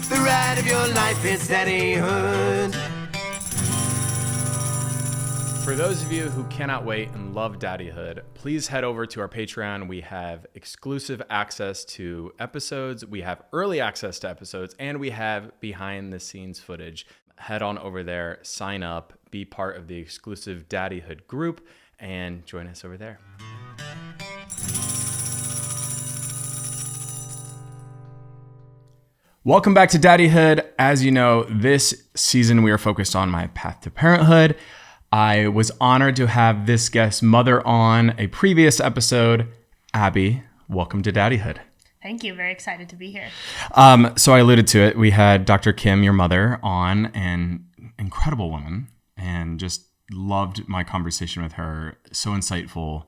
The ride of your life is daddyhood. For those of you who cannot wait and love daddyhood, please head over to our Patreon. We have exclusive access to episodes, we have early access to episodes, and we have behind the scenes footage. Head on over there, sign up, be part of the exclusive daddyhood group, and join us over there. Welcome back to Daddyhood. As you know, this season we are focused on my path to parenthood. I was honored to have this guest mother on a previous episode. Abby, welcome to Daddyhood. Thank you. Very excited to be here. So I alluded to it. We had Dr. Kim, your mother, on, an incredible woman, and just loved my conversation with her. So insightful.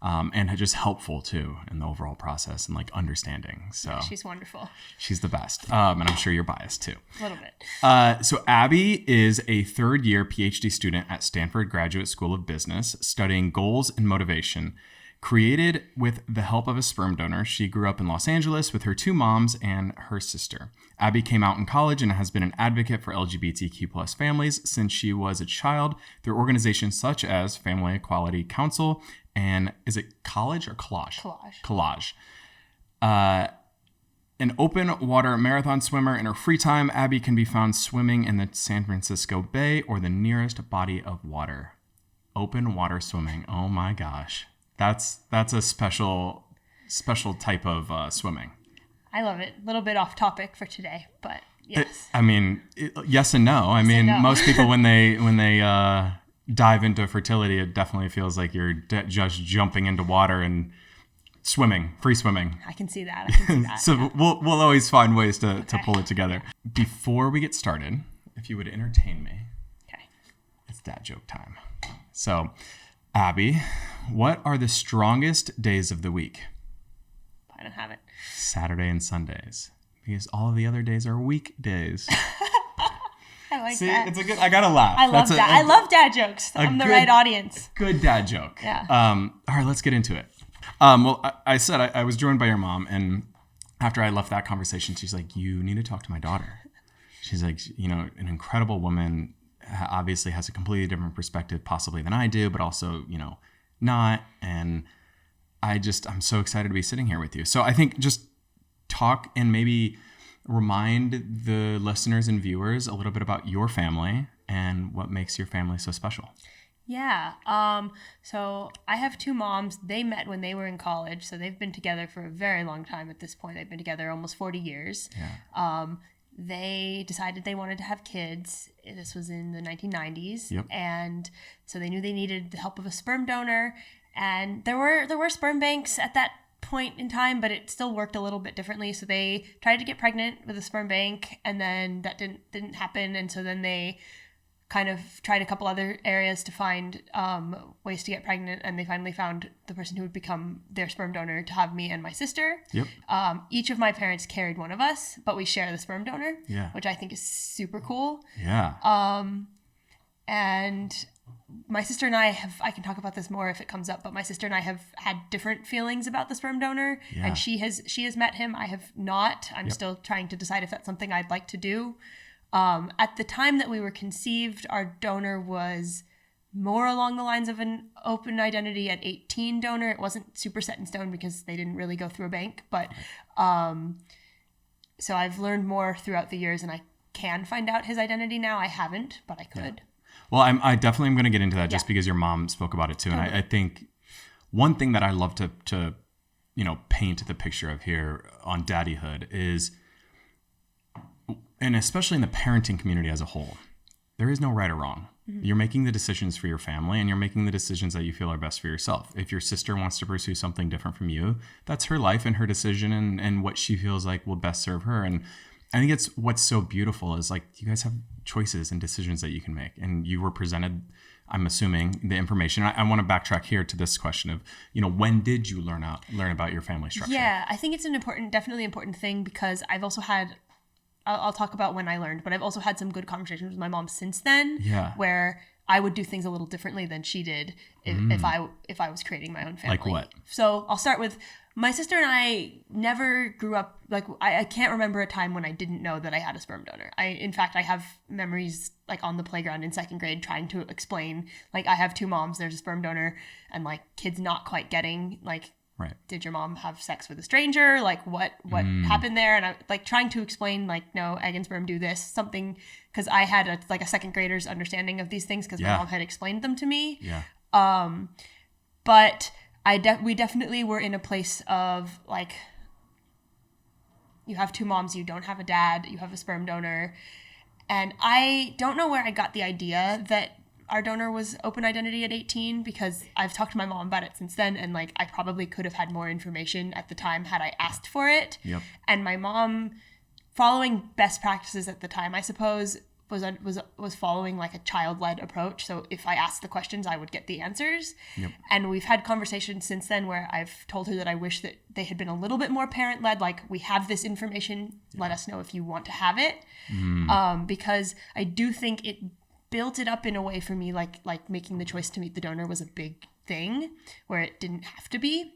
And just helpful too in the overall process and like understanding. So yeah, she's wonderful. She's the best. And I'm sure you're biased too. A little bit. So Abby is a third-year PhD student at Stanford Graduate School of Business, studying goals and motivation. Created with the help of a sperm donor, she grew up in Los Angeles with her two moms and her sister. Abby came out in college and has been an advocate for LGBTQ+ families since she was a child through organizations such as Family Equality Council and is it college or collage? Collage. An open water marathon swimmer. In her free time, Abby can be found swimming in the San Francisco Bay or the nearest body of water. Open water swimming. Oh my gosh. That's a special type of swimming. I love it. A little bit off topic for today, but yes. Yes and no. Most people when they dive into fertility, it definitely feels like you're just jumping into water and swimming, free swimming. I can see that. So yeah. we'll always find ways to pull it together. Before we get started, if you would entertain me, okay, it's dad joke time. So, Abby, what are the strongest days of the week? I don't have it. Saturday and Sundays, because all of the other days are weekdays. I like See, that. it's a good. I gotta laugh. I love that. I love dad jokes. I'm the right audience. Good dad joke. Yeah. All right, let's get into it. Well, I said I was joined by your mom, and after I left that conversation, she's like, "You need to talk to my daughter." She's like, an incredible woman. Obviously, has a completely different perspective, possibly than I do, but also, not. And I'm so excited to be sitting here with you. So I think just talk and maybe remind the listeners and viewers a little bit about your family and what makes your family so special. Yeah. So I have two moms. They met when they were in college. So they've been together for a very long time at this point. They've been together almost 40 years. Yeah. They decided they wanted to have kids. This was in the 1990s. Yep. And so they knew they needed the help of a sperm donor. And there were sperm banks at that point in time, but it still worked a little bit differently. So they tried to get pregnant with a sperm bank, and then that didn't happen. And so then they kind of tried a couple other areas to find ways to get pregnant, and they finally found the person who would become their sperm donor to have me and my sister. Yep. Each of my parents carried one of us, but we share the sperm donor, yeah, which I think is super cool. Yeah. And my sister and I can talk about this more if it comes up, but my sister and I have had different feelings about the sperm donor, yeah, and she has met him. I have not. I'm Yep. still trying to decide if that's something I'd like to do. At the time that we were conceived, our donor was more along the lines of an open identity at 18 donor. It wasn't super set in stone because they didn't really go through a bank, but so I've learned more throughout the years, and I can find out his identity now. I haven't, but I could. Yeah. Well, I definitely am going to get into that just because your mom spoke about it too. Totally. And I think one thing that I love to paint the picture of here on Daddyhood is, and especially in the parenting community as a whole, there is no right or wrong. Mm-hmm. You're making the decisions for your family, and you're making the decisions that you feel are best for yourself. If your sister wants to pursue something different from you, that's her life and her decision and what she feels like will best serve her. And I think it's what's so beautiful is like you guys have choices and decisions that you can make, and you were presented, I'm assuming, the information. I want to backtrack here to this question of, when did you learn about your family structure? Yeah, I think it's definitely important thing, because I've also had, I'll talk about when I learned, but I've also had some good conversations with my mom since then, where I would do things a little differently than she did if I was creating my own family. Like what? So I'll start with My sister and I never grew up, like, I can't remember a time when I didn't know that I had a sperm donor. In fact, I have memories, like, on the playground in second grade trying to explain, like, I have two moms, there's a sperm donor, and, like, kids not quite getting, like, Right. did your mom have sex with a stranger? Like, what happened there? And I, like, trying to explain, like, no, egg and sperm do this, something, because I had, a second grader's understanding of these things because my mom had explained them to me. Yeah. But we definitely were in a place of, like, you have two moms, you don't have a dad, you have a sperm donor. And I don't know where I got the idea that our donor was open identity at 18, because I've talked to my mom about it since then, and, like, I probably could have had more information at the time had I asked for it. Yep. And my mom, following best practices at the time, I suppose, was following, like, a child-led approach. So if I asked the questions, I would get the answers. Yep. And we've had conversations since then where I've told her that I wish that they had been a little bit more parent-led, like, we have this information, let us know if you want to have it. Because I do think it built it up in a way for me, like making the choice to meet the donor was a big thing where it didn't have to be.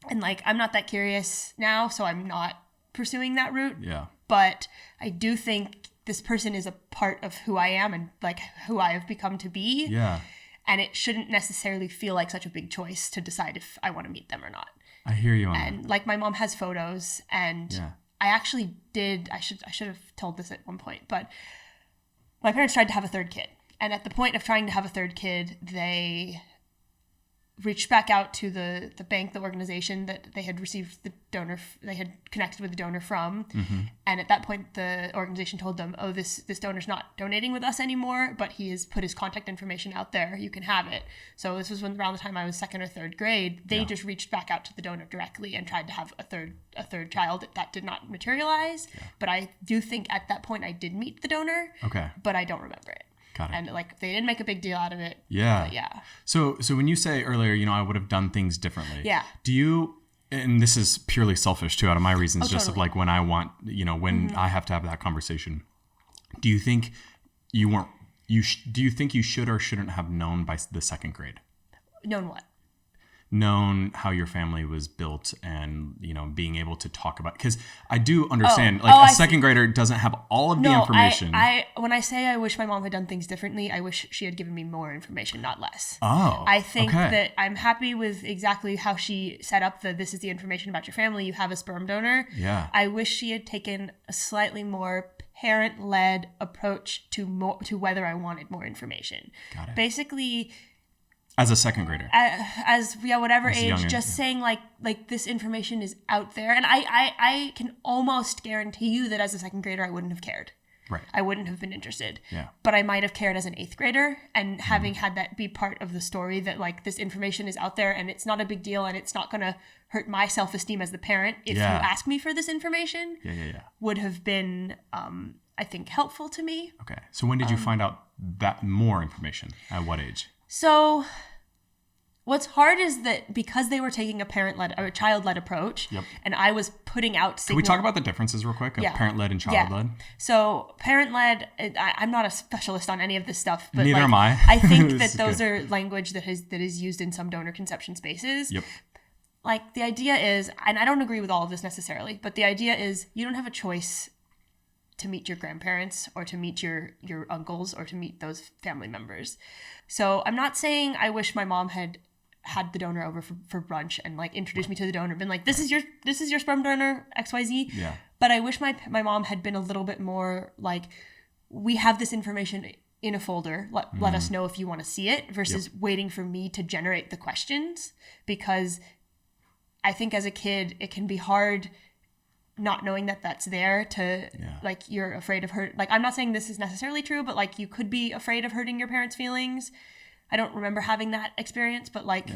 And, like, I'm not that curious now, so I'm not pursuing that route. Yeah. But I do think this person is a part of who I am and, like, who I have become to be. Yeah. And it shouldn't necessarily feel like such a big choice to decide if I want to meet them or not. I hear you on that. And, like, my mom has photos, and I actually did, I should have told this at one point, but my parents tried to have a third kid. And at the point of trying to have a third kid, they reached back out to the bank, the organization that they had received the donor, they had connected with the donor from. And at that point, the organization told them, oh, this donor's not donating with us anymore, but he has put his contact information out there. You can have it. So this was around the time I was second or third grade. They just reached back out to the donor directly and tried to have a third child. That did not materialize. But I do think at that point I did meet the donor. Okay. But I don't remember it. Got it. And, like, they didn't make a big deal out of it. Yeah. But yeah. So when you say earlier, I would have done things differently. Yeah. Do you, and this is purely selfish too, out of my reasons, just totally. of, like, when I want, when I have to have that conversation, do you think do you think you should or shouldn't have known by the second grade? Known what? Known how your family was built and, being able to talk about, because I do understand, a second grader doesn't have all of the information. When I say I wish my mom had done things differently, I wish she had given me more information, not less. Oh, I think that I'm happy with exactly how she set up this is the information about your family. You have a sperm donor. Yeah. I wish she had taken a slightly more parent-led approach to whether I wanted more information. Got it. Basically, as a second grader, whatever as age, just saying like this information is out there, and I can almost guarantee you that as a second grader I wouldn't have cared. Right. I wouldn't have been interested. Yeah. But I might have cared as an 8th grader, and having had that be part of the story that, like, this information is out there and it's not a big deal and it's not going to hurt my self-esteem as the parent if you ask me for this information. Would have been I think helpful to me. Okay. So when did you find out that more information? At what age? So what's hard is that because they were taking a parent-led or a child-led approach, and I was putting out signals. Can we talk about the differences real quick of parent-led and child-led? Yeah. So parent-led, I'm not a specialist on any of this stuff, but neither am I. I think that those are language that is used in some donor conception spaces. Yep. Like, the idea is, and I don't agree with all of this necessarily, but the idea is you don't have a choice to meet your grandparents or to meet your uncles or to meet those family members. So I'm not saying I wish my mom had the donor over for brunch and, like, introduced me to the donor, been like, this is your sperm donor, XYZ. Yeah. But I wish my mom had been a little bit more like, we have this information in a folder, let us know if you want to see it, versus waiting for me to generate the questions. Because I think as a kid, it can be hard not knowing that that's there to, like, you're afraid of hurt. Like, I'm not saying this is necessarily true, but, like, you could be afraid of hurting your parents' feelings. I don't remember having that experience, but, like,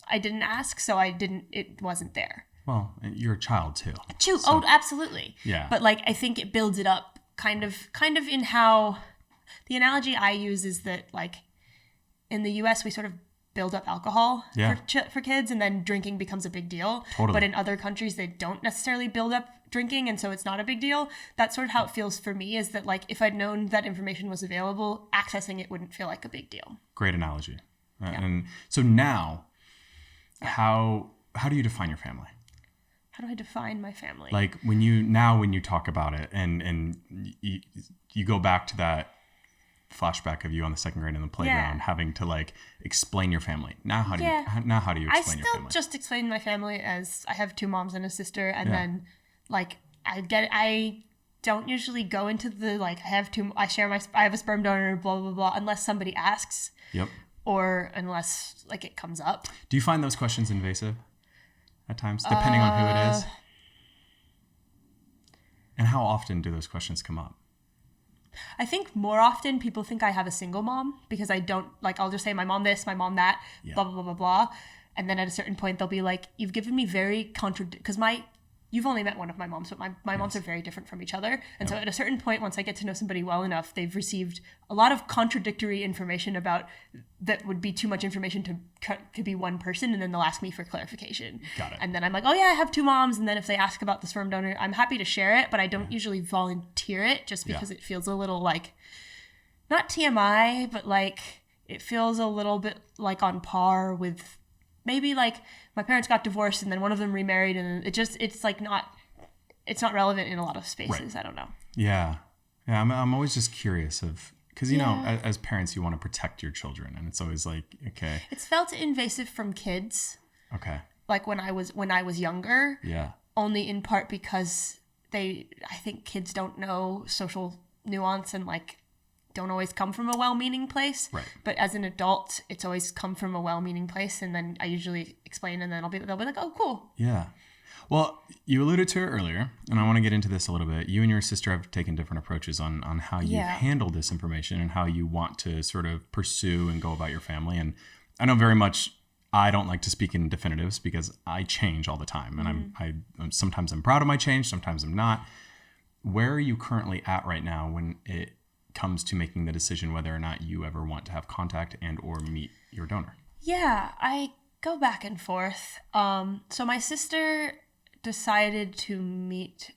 I didn't ask, so it wasn't there. Well, you're a child too. So. Oh, absolutely. Yeah. But, like, I think it builds it up kind of in how the analogy I use is that, like, in the US, we sort of build up alcohol for kids, and then drinking becomes a big deal. Totally. But in other countries, they don't necessarily build up drinking, and so it's not a big deal. That's sort of how it feels for me, is that, like, if I'd known that information was available, accessing it wouldn't feel like a big deal. Great analogy. And so now, how do you define your family? how do I define my family? Like when you talk about it and you go back to that flashback of you on the second grade in the playground having to like explain your family. Now how do you explain your family? I still just explain my family as I have 2 moms and a sister, and then like I don't usually go into the like I have a sperm donor, blah blah blah, unless somebody asks. Yep. Or unless like it comes up. Do you find those questions invasive at times, depending on who it is? And how often do those questions come up? I think more often people think I have a single mom because I don't, like, I'll just say my mom this, my mom that, blah, blah, blah, blah, blah. And then at a certain point, they'll be like, you've given me very because you've only met one of my moms, but my moms are very different from each other. And so at a certain point, once I get to know somebody well enough, they've received a lot of contradictory information about that would be too much information to be one person. And then they'll ask me for clarification. Got it. And then I'm like, oh yeah, I have 2 moms. And then if they ask about the sperm donor, I'm happy to share it, but I don't usually volunteer it just because it feels a little like, not TMI, but like it feels a little bit like on par with maybe like my parents got divorced and then one of them remarried, and it's like it's not relevant in a lot of spaces. Right. I don't know. Yeah. I'm always just curious because know, as parents, you want to protect your children, and it's always like, okay. It's felt invasive from kids. Okay. Like when I was younger. Yeah. Only in part because I think kids don't know social nuance and like don't always come from a well-meaning place. Right. But as an adult, it's always come from a well-meaning place, and then I usually explain, and then they'll be like, "Oh, cool." Yeah. Well, you alluded to it earlier, and I want to get into this a little bit. You and your sister have taken different approaches on how you've handled this information and how you want to sort of pursue and go about your family. And I know very much I don't like to speak in definitives because I change all the time, and I'm sometimes I'm proud of my change, sometimes I'm not. Where are you currently at right now when it comes to making the decision whether or not you ever want to have contact and or meet your donor? Yeah, I go back and forth. So my sister decided to meet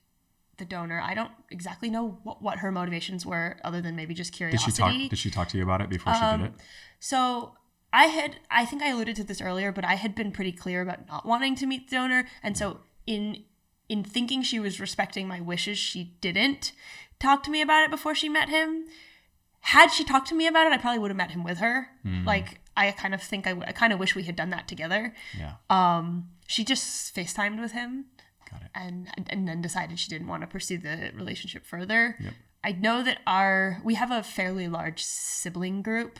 the donor. I don't exactly know what her motivations were, other than maybe just curiosity. Did she talk to you about it before she did it? So I think I alluded to this earlier, but I had been pretty clear about not wanting to meet the donor. And so in thinking she was respecting my wishes, she didn't talk to me about it before she met him. Had she talked to me about it, I probably would have met him with her. Like, I kind of wish we had done that together. Yeah. She just FaceTimed with him. Got it. And then decided she didn't want to pursue the relationship further. Yep. I know that we have a fairly large sibling group.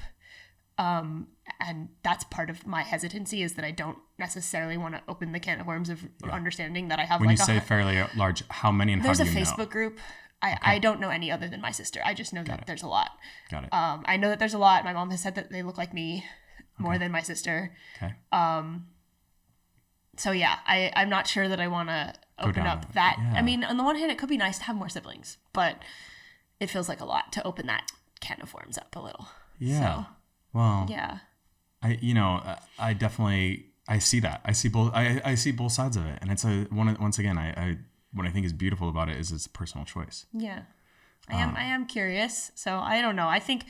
And that's part of my hesitancy, is that I don't necessarily want to open the can of worms of understanding that I have when you say fairly large, how many and how do you know? There's a Facebook group. I don't know any other than my sister. I just know that there's a lot. Got it. I know that there's a lot. My mom has said that they look like me more than my sister. Okay. So yeah, I'm not sure that I want to open up that. Yeah. I mean, on the one hand, it could be nice to have more siblings, but it feels like a lot to open that can of worms up a little. Yeah. So, well. Yeah. I definitely see that. I see both sides of it, and it's once again, what I think is beautiful about it is it's a personal choice. Yeah. I am curious, so I don't know. I think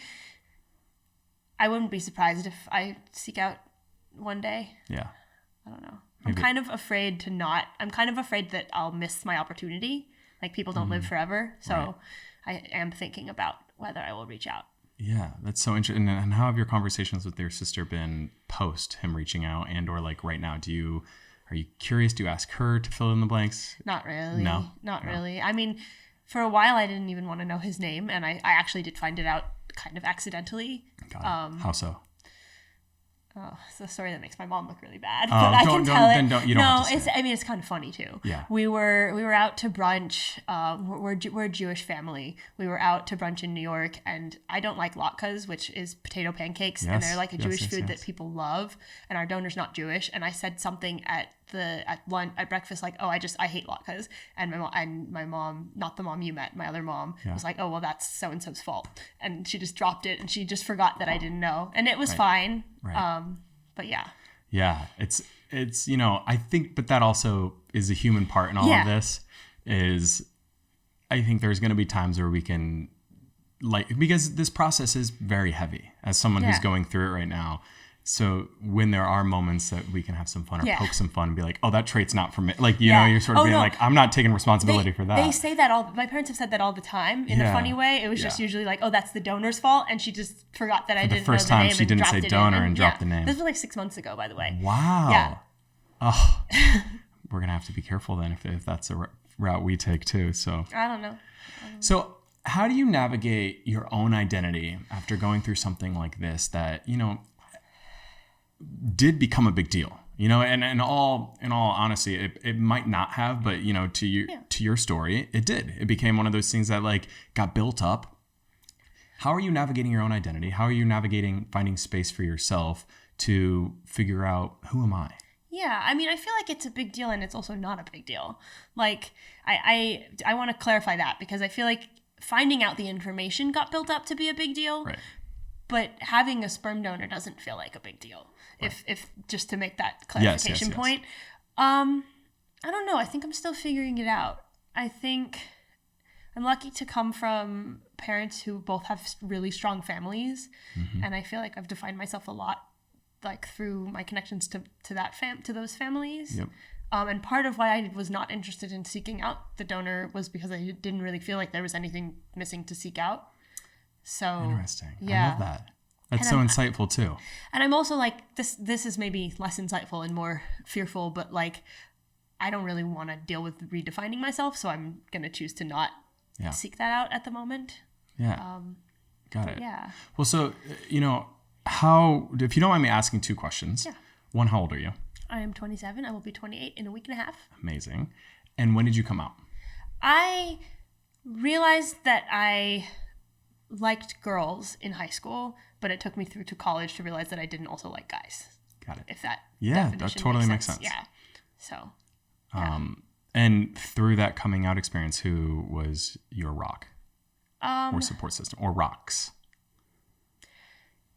I wouldn't be surprised if I seek out one day. Yeah. I don't know. Maybe. I'm kind of afraid that I'll miss my opportunity. Like, people don't live forever, so I am thinking about whether I will reach out. Yeah, that's so interesting. And how have your conversations with your sister been post him reaching out, and or like right now? Are you curious? Do you ask her to fill in the blanks? Not really. No? Not really. I mean, for a while I didn't even want to know his name, and I actually did find it out kind of accidentally. Got it. How so? Oh, it's a story that makes my mom look really bad, but I can tell it. You don't have to say it. It's kind of funny too. Yeah. We were out to brunch. We're a Jewish family. We were out to brunch in New York, and I don't like latkes, which is potato pancakes, and they're like a Jewish food that people love. And our donor's not Jewish, and I said something at breakfast like, "Oh, I hate latkes," and my mom, not the mom you met, my other mom, was like, "Oh, well, that's so and so's fault," and she just dropped it, and she just forgot that I didn't know, and it was fine. Right. But yeah. Yeah, it's I think, but that also is a human part in all of this. Is I think there's going to be times where we can, like, because this process is very heavy as someone who's going through it right now. So when there are moments that we can have some fun or Yeah. poke some fun and be like, oh, that trait's not for me. Like, you know, you're sort of being like, I'm not taking responsibility for that. They say that my parents have said that all the time in a funny way. It was just usually like, oh, that's the donor's fault. And she just forgot that I didn't know the name. The first time she didn't say donor and dropped the name. This was like 6 months ago, by the way. Wow. Yeah. Oh, we're going to have to be careful then if that's a route we take too. So I don't know. So how do you navigate your own identity after going through something like this that, you know, did become a big deal, you know, and in all honesty, it might not have, but you know, to your story, it did. It became one of those things that like got built up. How are you navigating your own identity? How are you navigating finding space for yourself to figure out who am I? Yeah, I mean, I feel like it's a big deal and it's also not a big deal. Like, I want to clarify that because I feel like finding out the information got built up to be a big deal, right. But having a sperm donor doesn't feel like a big deal. Right. If just to make that clarification point. I don't know. I think I'm still figuring it out. I think I'm lucky to come from parents who both have really strong families, and I feel like I've defined myself a lot like through my connections to those families. Yep. And part of why I was not interested in seeking out the donor was because I didn't really feel like there was anything missing to seek out. So interesting. Yeah. I love that. That's so insightful too. And I'm also like, this is maybe less insightful and more fearful, but like, I don't really want to deal with redefining myself. So I'm going to choose to not seek that out at the moment. Yeah. Got it. Yeah. Well, so, you know, if you don't mind me asking two questions. Yeah. One, how old are you? I am 27. I will be 28 in a week and a half. Amazing. And when did you come out? I realized that I liked girls in high school, but it took me through to college to realize that I didn't also like guys. Got it. If that that totally makes sense. Yeah. So. And through that coming out experience, who was your rock or support system or rocks?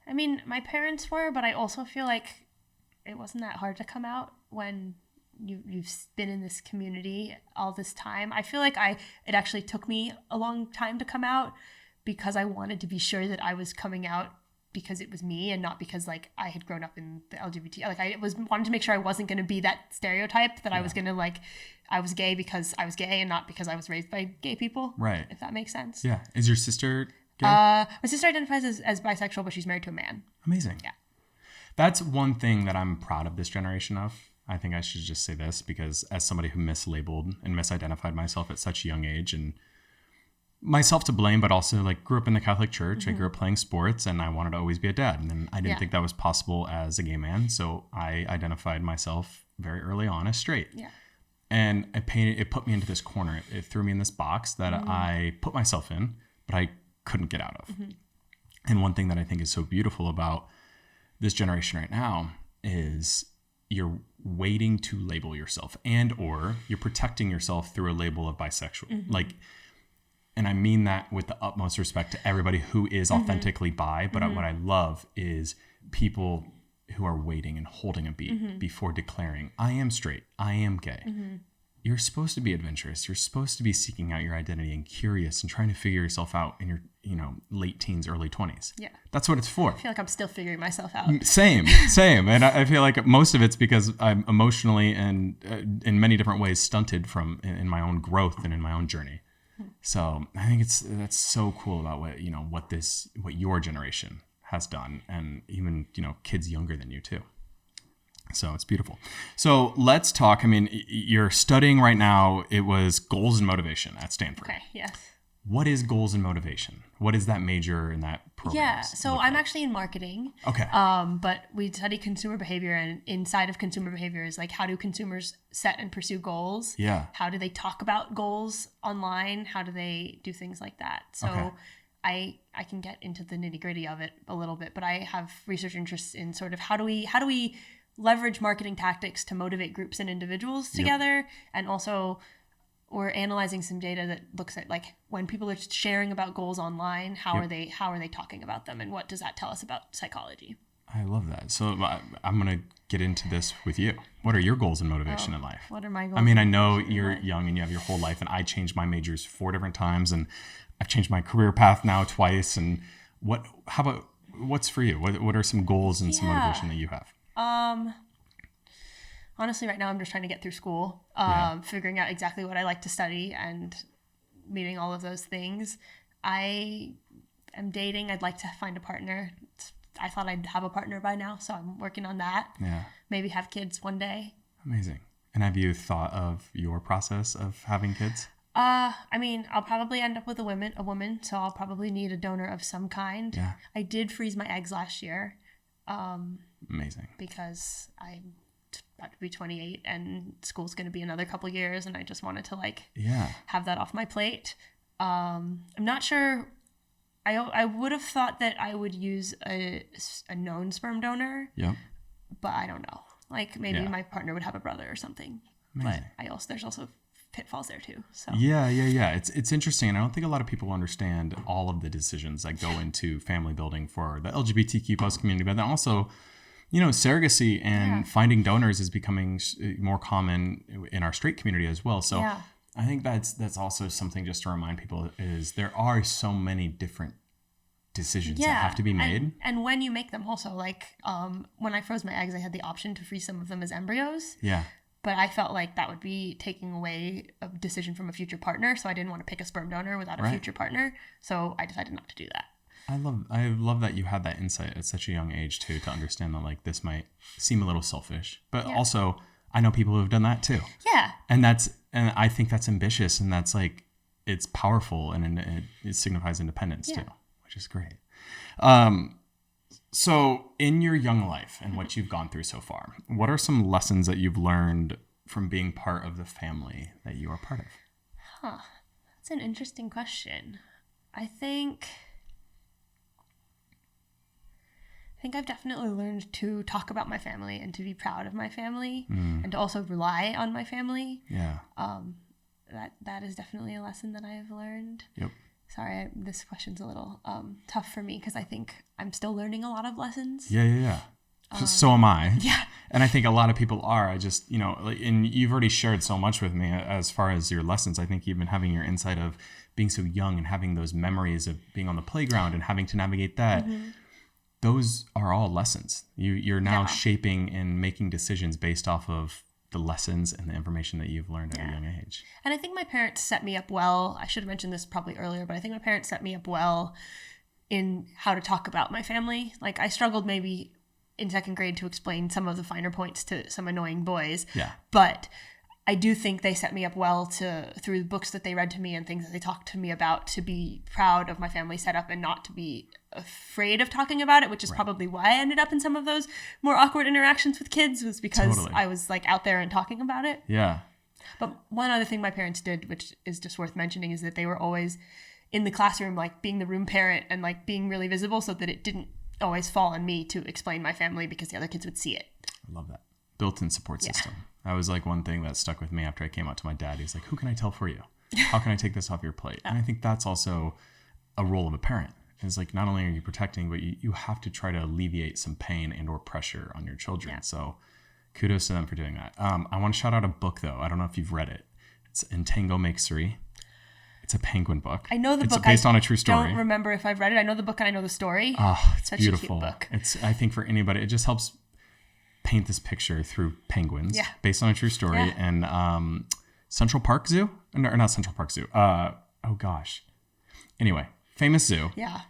I mean, my parents were, but I also feel like it wasn't that hard to come out when you've been in this community all this time. I feel like it actually took me a long time to come out because I wanted to be sure that I was coming out because it was me and not because like I had grown up in the LGBT. Like I wanted to make sure I wasn't going to be that stereotype that I was going to like, I was gay because I was gay and not because I was raised by gay people. Right. If that makes sense. Yeah. Is your sister gay? My sister identifies as bisexual, but she's married to a man. Amazing. Yeah. That's one thing that I'm proud of this generation of. I think I should just say this because as somebody who mislabeled and misidentified myself at such a young age, and myself to blame, but also like grew up in the Catholic Church. I grew up playing sports and I wanted to always be a dad. And then I didn't think that was possible as a gay man. So I identified myself very early on as straight. Yeah. And it put me into this corner. It threw me in this box that I put myself in, but I couldn't get out of. And one thing that I think is so beautiful about this generation right now is you're waiting to label yourself or you're protecting yourself through a label of bisexual. Like, and I mean that with the utmost respect to everybody who is authentically bi, but what I love is people who are waiting and holding a beat before declaring, I am straight, I am gay. You're supposed to be adventurous. You're supposed to be seeking out your identity and curious and trying to figure yourself out in your, late teens, early 20s. Yeah. That's what it's for. I feel like I'm still figuring myself out. Same. And I feel like most of it's because I'm emotionally and in many different ways stunted in my own growth and in my own journey. So I think that's so cool about what your generation has done, and even kids younger than you too. So it's beautiful. So let's talk. I mean, you're studying right now. It was goals and motivation at Stanford. Okay. Yes. What is goals and motivation? What is that major in that program? Yeah. So I'm actually in marketing. Okay. But we study consumer behavior, and inside of consumer behavior is like, how do consumers set and pursue goals? Yeah. How do they talk about goals online? How do they do things like that? So Okay. I can get into the nitty gritty of it a little bit, but I have research interests in sort of how do we leverage marketing tactics to motivate groups and individuals together, and also we're analyzing some data that looks at like when people are sharing about goals online, how are they talking about them, and what does that tell us about psychology? I love that. So I'm going to get into this with you. What are your goals and motivation in life? What are my goals? I mean, I know you're young and you have your whole life, and I changed my majors 4 different times, and I've changed my career path now twice. And what's for you? What are some goals and some motivation that you have? Honestly, right now I'm just trying to get through school, figuring out exactly what I like to study and meeting all of those things. I am dating. I'd like to find a partner. I thought I'd have a partner by now, so I'm working on that. Yeah. Maybe have kids one day. Amazing. And have you thought of your process of having kids? I mean, I'll probably end up with a woman, so I'll probably need a donor of some kind. Yeah. I did freeze my eggs last year. Amazing. Because I'm about to be 28 and school's going to be another couple years, and I just wanted to have that off my plate. I'm not sure. I would have thought that I would use a known sperm donor. Yep. But I don't know. Like maybe my partner would have a brother or something. Amazing. But there's also pitfalls there too. So yeah. It's interesting, and I don't think a lot of people understand all of the decisions that go into family building for the LGBTQ plus community, but then also, surrogacy and finding donors is becoming more common in our straight community as well. So I think that's also something just to remind people is there are so many different decisions that have to be made. And when you make them also, like when I froze my eggs, I had the option to freeze some of them as embryos. Yeah. But I felt like that would be taking away a decision from a future partner. So I didn't want to pick a sperm donor without a future partner. So I decided not to do that. I love that you had that insight at such a young age too, to understand that like this might seem a little selfish, but also I know people who have done that too. Yeah. And I think that's ambitious, and that's like, it's powerful, and it signifies independence too, which is great. So in your young life and what you've gone through so far, what are some lessons that you've learned from being part of the family that you are part of? That's an interesting question. I think I've definitely learned to talk about my family and to be proud of my family and to also rely on my family. Yeah. That is definitely a lesson that I have learned. Yep. Sorry, this question's a little tough for me because I think I'm still learning a lot of lessons. Yeah. So am I. Yeah. And I think a lot of people are. I just, and you've already shared so much with me as far as your lessons. I think even having your insight of being so young and having those memories of being on the playground and having to navigate that. Mm-hmm. Those are all lessons. You're now shaping and making decisions based off of the lessons and the information that you've learned at a young age. And I think my parents set me up well. I should have mentioned this probably earlier, but I think my parents set me up well in how to talk about my family. Like I struggled maybe in second grade to explain some of the finer points to some annoying boys. Yeah. But I do think they set me up well through the books that they read to me and things that they talked to me about, to be proud of my family setup and not to be afraid of talking about it, which is probably why I ended up in some of those more awkward interactions with kids, was because I was like out there and talking about it. Yeah. But one other thing my parents did, which is just worth mentioning, is that they were always in the classroom, like being the room parent and like being really visible so that it didn't always fall on me to explain my family because the other kids would see it. I love that. Built-in support system. That was like one thing that stuck with me after I came out to my dad. He's like, who can I tell for you? How can I take this off your plate? And I think that's also a role of a parent. It's like, not only are you protecting, but you have to try to alleviate some pain and or pressure on your children. Yeah. So kudos to them for doing that. I want to shout out a book though. I don't know if you've read it. It's Entangle Makes Three. It's a Penguin book. I know the book. It's based on a true story. I don't remember if I've read it. I know the book and I know the story. Oh, it's such beautiful. A cute book. I think for anybody, it just helps paint this picture through penguins based on a true story. And Central Park Zoo? No, or not Central Park Zoo. Oh gosh. Anyway, famous zoo. Yeah.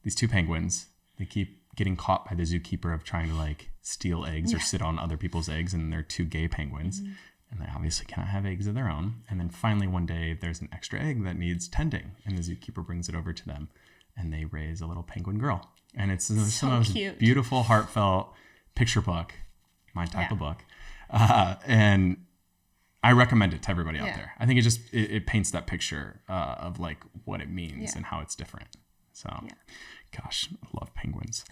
These two penguins, they keep getting caught by the zookeeper of trying to like steal eggs or sit on other people's eggs, and they're two gay penguins. Mm-hmm. And they obviously cannot have eggs of their own. And then finally one day there's an extra egg that needs tending, and the zookeeper brings it over to them, and they raise a little penguin girl. And it's some of those beautiful, heartfelt picture book, my type of book. And I recommend it to everybody out there. I think it paints that picture of like what it means and how it's different. So, gosh, I love penguins.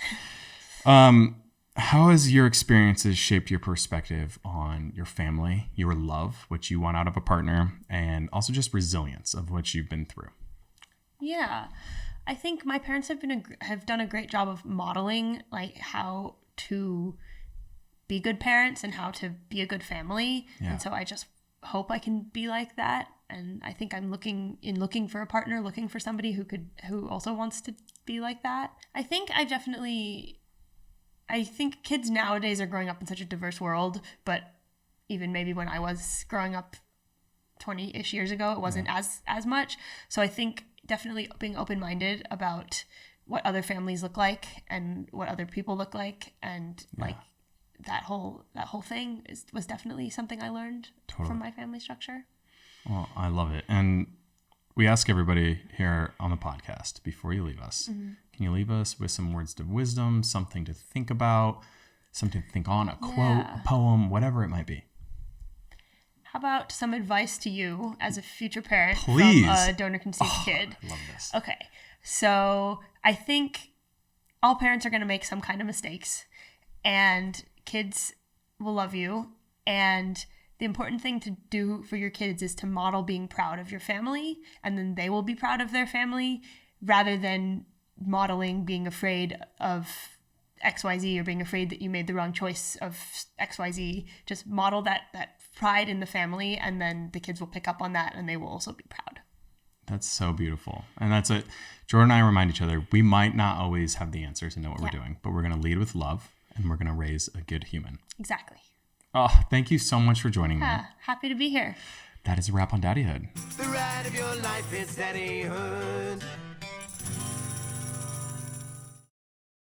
How has your experiences shaped your perspective on your family, your love, what you want out of a partner, and also just resilience of what you've been through? Yeah, I think my parents have done a great job of modeling like how to be good parents and how to be a good family. Yeah. And so I just hope I can be like that And I think I'm looking for a partner, looking for somebody who also wants to be like that. I think kids nowadays are growing up in such a diverse world, but even maybe when I was growing up 20-ish years ago, it wasn't as much. So I think definitely being open-minded about what other families look like and what other people look like, and like that whole thing was definitely something I learned from my family structure. Well, I love it. And we ask everybody here on the podcast, before you leave us, can you leave us with some words of wisdom, something to think about, something to think on, a quote, a poem, whatever it might be? How about some advice to you as a future parent Please. From a donor-conceived kid? I love this. Okay. So I think all parents are going to make some kind of mistakes, and kids will love you. And the important thing to do for your kids is to model being proud of your family, and then they will be proud of their family, rather than modeling being afraid of XYZ or being afraid that you made the wrong choice of XYZ. Just model that pride in the family, and then the kids will pick up on that, and they will also be proud. That's so beautiful. And that's it. Jordan and I remind each other, we might not always have the answers and know what we're doing, but we're going to lead with love, and we're going to raise a good human. Exactly. Oh, thank you so much for joining me. Happy to be here. That is a wrap on Daddyhood. The ride of your life is Daddyhood.